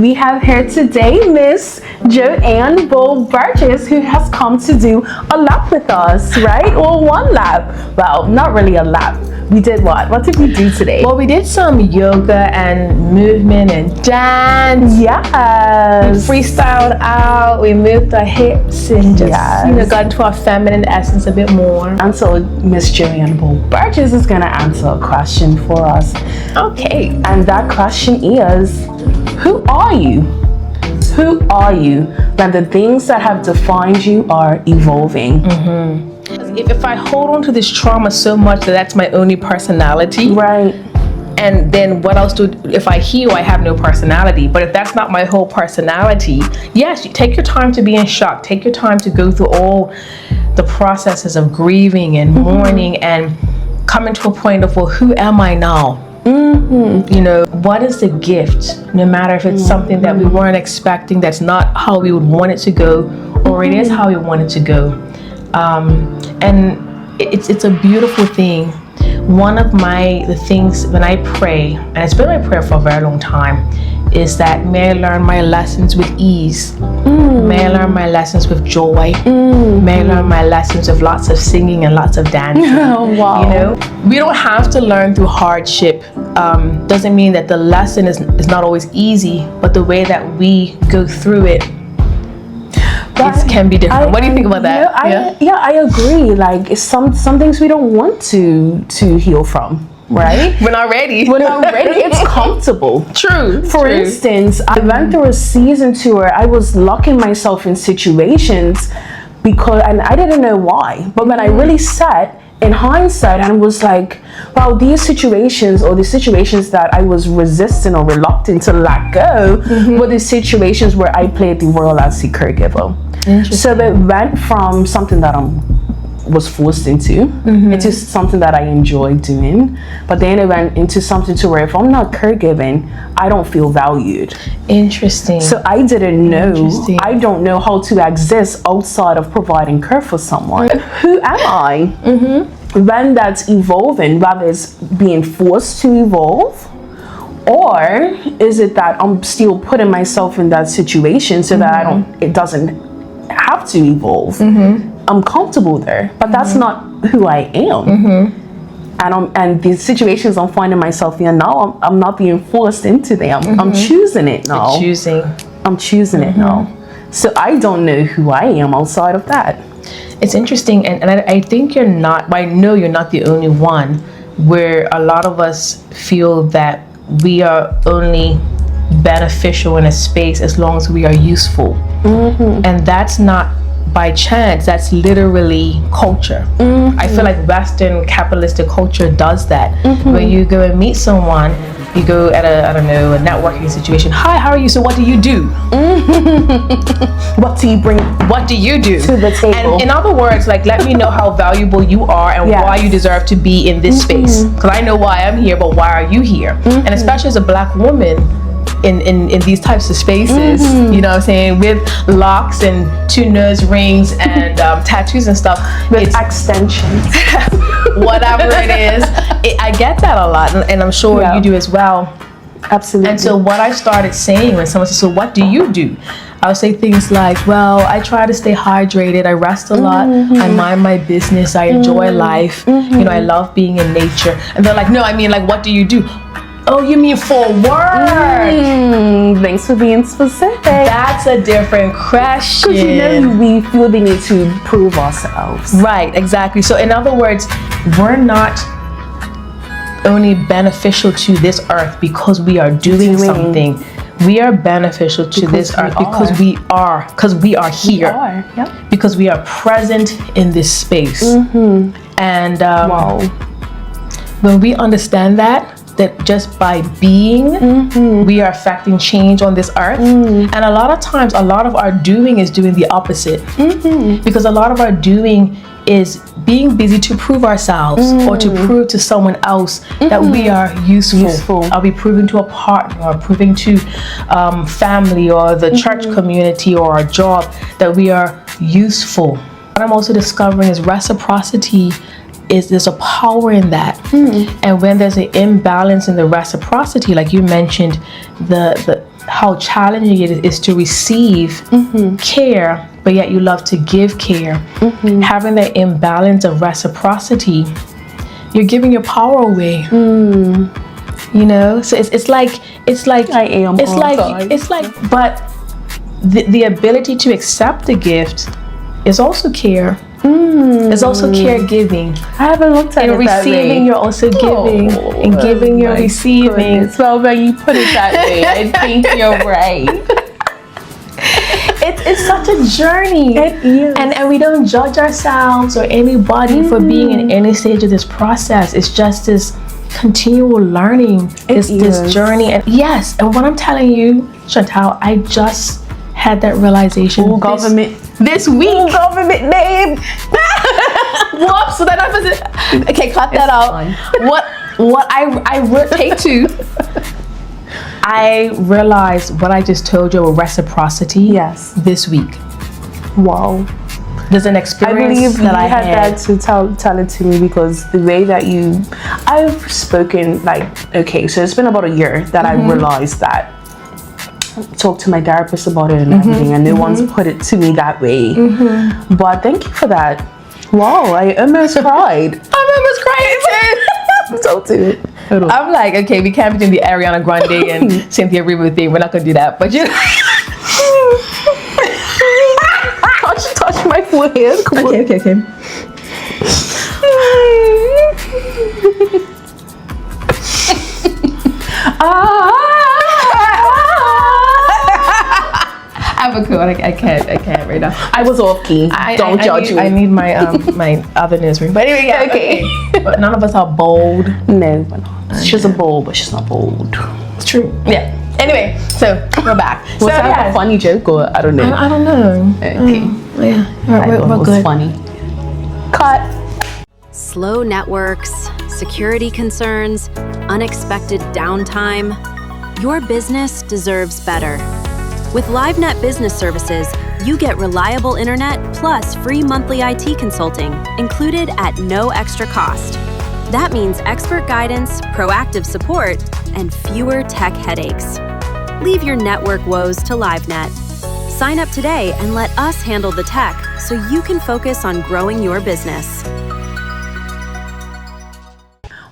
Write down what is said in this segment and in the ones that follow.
we have here today Miss Joanne Burgess, who has come to do a lap with us, right? Or one lap. Well, not really a lap. We did what? What did we do today? Well, we did some yoga and movement and dance. Yes. We freestyled out. We moved our hips and just, got into our feminine essence a bit more. And so Miss Joanne Burgess is going to answer a question for us. Okay. And that question is, who are you? Who are you when the things that have defined you are evolving? Mm-hmm. If I hold on to this trauma so much that that's my only personality, right? And then what else if I heal, I have no personality. But if that's not my whole personality, yes, you take your time to be in shock. Take your time to go through all the processes of grieving and mourning and coming to a point of, well, who am I now? What is the gift? No matter if it's something that we weren't expecting, that's not how we would want it to go, or it is how we want it to go. And it's a beautiful thing. One of the things when I pray, and it's been my prayer for a very long time, is that may I learn my lessons with ease. May I learn my lessons with joy. May I learn my lessons with lots of singing and lots of dancing. Oh, wow. We don't have to learn through hardship. Doesn't mean that the lesson is not always easy, but the way that we go through it can be different. What do you think about that? I agree. Like some things we don't want to heal from, right? We're not ready. It's comfortable. True. For instance, I went through a season where I was locking myself in situations and I didn't know why. But when I really sat in hindsight and was like, wow, these situations or the situations that I was resistant or reluctant to let go were the situations where I played the role as the caregiver. So it went from something that I was forced into something that I enjoy doing, but then it went into something to where if I'm not caregiving, I don't feel valued. Interesting. So I don't know how to exist outside of providing care for someone. Who am I when that's evolving, whether it's being forced to evolve, or is it that I'm still putting myself in that situation so that it doesn't have to evolve. I'm comfortable there, but that's not who I am. And the situations I'm finding myself in now, I'm not being forced into them. I'm choosing it now. I'm choosing it now. So I don't know who I am outside of that. It's interesting, and I think I know you're not the only one where a lot of us feel that we are only beneficial in a space as long as we are useful. And that's not by chance, that's literally culture. I feel like Western capitalistic culture does that. When you go and meet someone, you go at a networking situation. Hi, how are you? So what do you do? What do you bring? What do you do to the table? And in other words, like, let me know how valuable you are and why you deserve to be in this space. Because I know why I'm here, but why are you here? And especially as a Black woman, in these types of spaces, you know what I'm saying, with locks and 2 nose rings and tattoos and stuff. With extensions. Whatever it is. I get that a lot, and I'm sure you do as well. Absolutely. And so what I started saying when someone says, so what do you do? I'll say things like, well, I try to stay hydrated, I rest a lot, I mind my business, I enjoy life, I love being in nature. And they're like, no, I mean, like, what do you do? Oh, you mean for work? Thanks for being specific. That's a different question. Because we feel the need to prove ourselves. Right, exactly. So in other words, we're not only beneficial to this earth because we are doing something. We are beneficial to this earth because we are here. Because we are present in this space. And when we understand that just by being, we are affecting change on this earth. And a lot of times, a lot of our doing is doing the opposite. Because a lot of our doing is being busy to prove ourselves or to prove to someone else that we are useful. Are we proving to a partner or proving to family or the church community or our job that we are useful? What I'm also discovering is reciprocity there's a power in that. And when there's an imbalance in the reciprocity, like you mentioned, the how challenging it is to receive care, but yet you love to give care. Having that imbalance of reciprocity, you're giving your power away. You know, so it's like but the ability to accept the gift is also care. It's also caregiving. I haven't looked at it that way. Receiving, you're also giving, and giving, you're receiving. Goodness. Well, when you put it that way, I think you're right. It's such a journey. It is. And we don't judge ourselves or anybody for being in any stage of this process. It's just this continual learning, this journey. And yes, and what I'm telling you, Chantal, I just had that realization this week. Government name. Whoops, so that okay, cut that out. Fine. What I take two. I realized what I just told you about reciprocity this week. Wow. There's an experience I believe that I had that to tell it to me, because the way that I've spoken, like, okay, so it's been about a year that I realized that. Talk to my therapist about it and everything, and no one's put it to me that way. But thank you for that. Wow, I almost cried. I'm almost crying too. So too. I'm like, okay, we can't be doing the Ariana Grande and Cynthia Erivo thing. We're not gonna do that. But you touch my forehead. Come on. Okay. I'm a cool. I can't right now. I was off key. Don't judge me. I need my my other newsroom. But anyway, yeah, okay. But none of us are bold. No, we're not. She's a bold, but she's not bold. It's true. Yeah. Anyway, so we're back. Was that a funny joke, or I don't know? I don't know. Okay. Yeah. We're good. Funny. Cut. Slow networks, security concerns, unexpected downtime. Your business deserves better. With LiveNet Business Services, you get reliable internet plus free monthly IT consulting included at no extra cost. That means expert guidance, proactive support, and fewer tech headaches. Leave your network woes to LiveNet. Sign up today and let us handle the tech so you can focus on growing your business.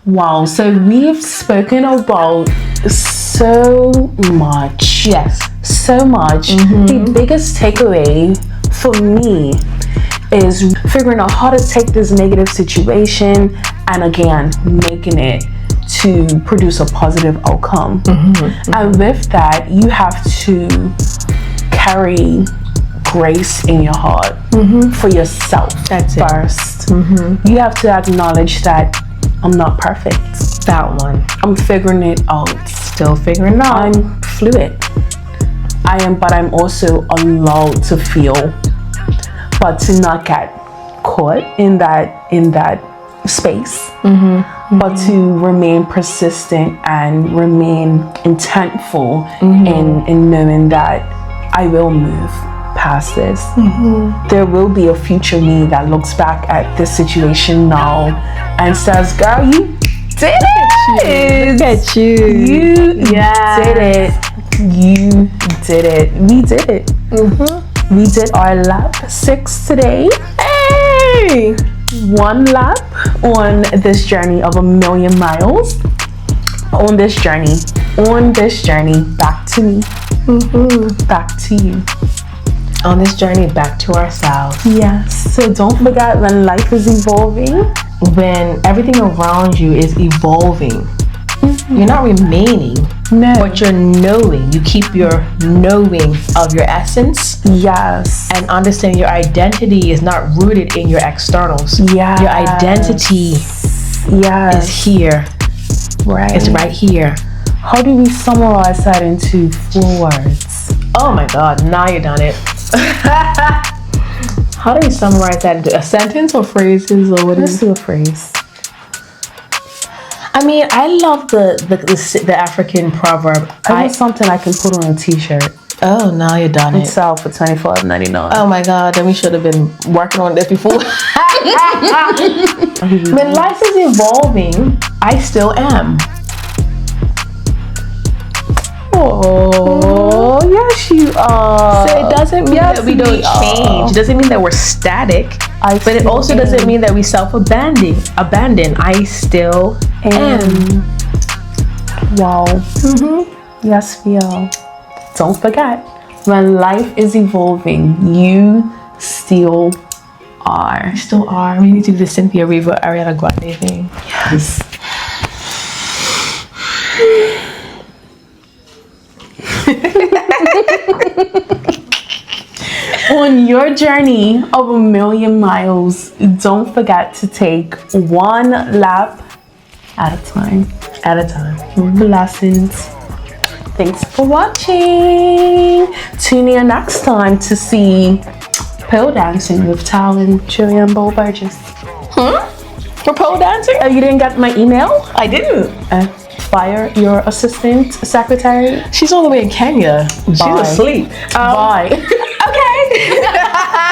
Wow, so we've spoken about so much. Yes. So much. The biggest takeaway for me is figuring out how to take this negative situation and again making it to produce a positive outcome. And with that, you have to carry grace in your heart for yourself. That's first. You have to acknowledge that I'm not perfect. That one. I'm figuring it out. Still figuring it out. I'm fluid. But I'm also allowed to feel, but to not get caught in that space, but to remain persistent and remain intentful in knowing that I will move past this. There will be a future me that looks back at this situation now and says, girl, you did it. Look at you. You did it. You did it. We did it. We did our lap 6 today. Hey! 1 lap on this journey of 1,000,000 miles. On this journey back to me. Back to you. On this journey back to ourselves. Yes. So don't forget, when life is evolving, when everything around you is evolving, you're not remaining, but you're knowing. You keep your knowing of your essence. Yes. And understand your identity is not rooted in your externals. Yes. Your identity is here. Right. It's right here. How do we summarize that into 4 words? Oh my God, now you done it. How do we summarize that into a sentence or phrases or what? Let's do a phrase. I mean, I love the African proverb. I want something I can put on a t-shirt. Oh, now you done it. Sell for $25.99. Oh my God, then we should have been working on this before. When life is evolving, I still am. Oh, yes, you are. So it doesn't mean that we don't change. It doesn't mean that we're static. But it also doesn't mean that we self-abandon. I still am. Wow. Yes, we are. Don't forget, when life is evolving, you still are. You still are. We need to do the Cynthia Erivo, Ariana Grande thing. Yes. On your journey of 1,000,000 miles, don't forget to take one lap at a time. Blessings. Thanks for watching. Tune in next time to see pole dancing with Tal and Joanne Burgess. For pole dancing? You didn't get my email? I didn't. Fire your assistant secretary. She's all the way in Kenya. She's asleep. Bye. Okay.